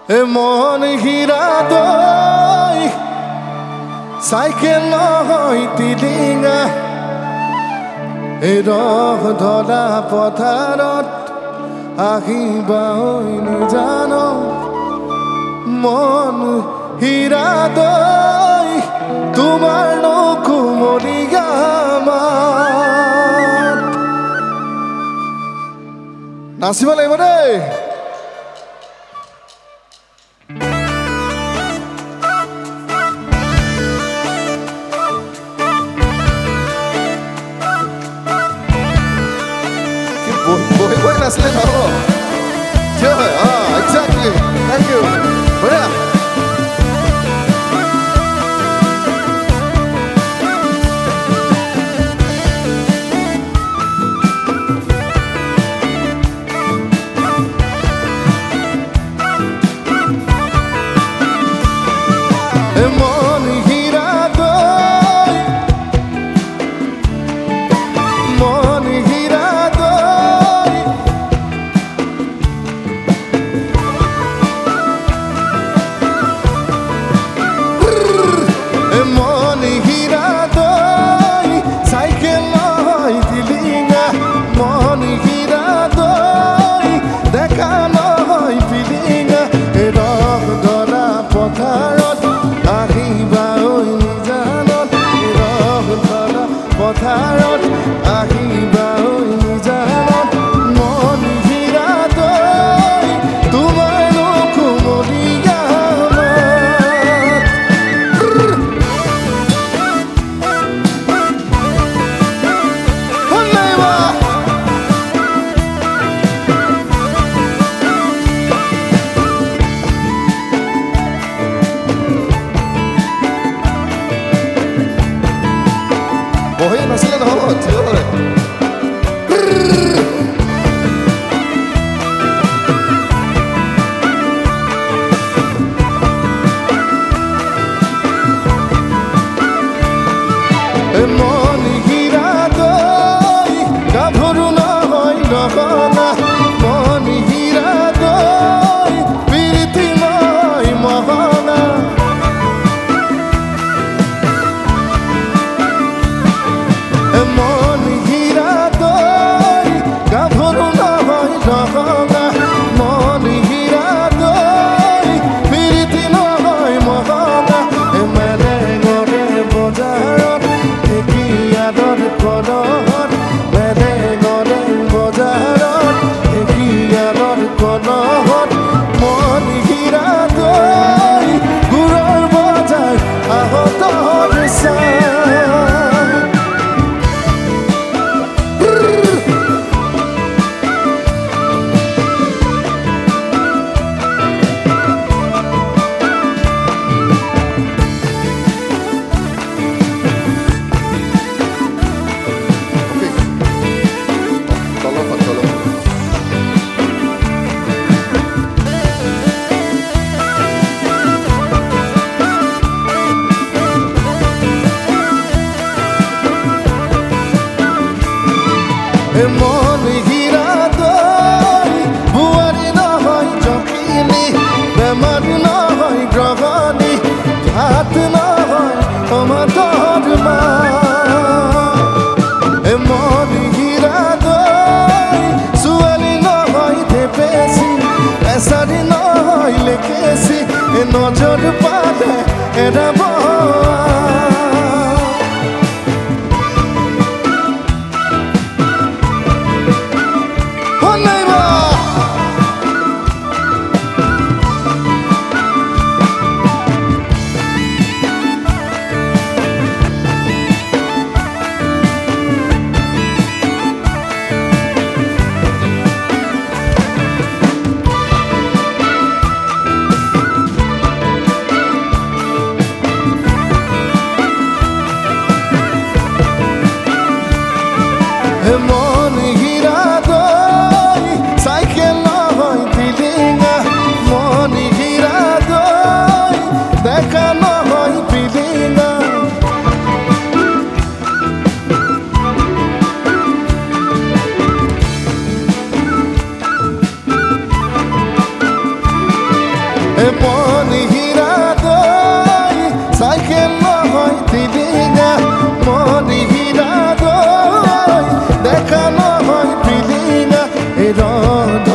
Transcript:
মন হীৰা দই চাইকেল নহয় টিলিঙা ৰহ ধলা পথাৰত আহিবা নিজান মন হীৰা দই তোমাৰ নকুমলীয়া মাত নাচিব লাগিব দেই Buen hacer favor. Exactly. Thank you. Buena. Voy a hacerle la voz, tío. মন হীৰা দই বুৱাৰী নহয় জকিনী বেমাৰ নহয় গ্ৰহণী ভাত নহয় অমাতৰ মা মন হীৰা দই ছোৱালী নহয় ধেপেচি এচাৰি নহয় লেকেচি নজৰ পালে এৰাব মন হীৰা দই সাইকেল নহয় তিলিঙা মন হীৰা দই দেখা নহয় তিলিঙা এই ৰদ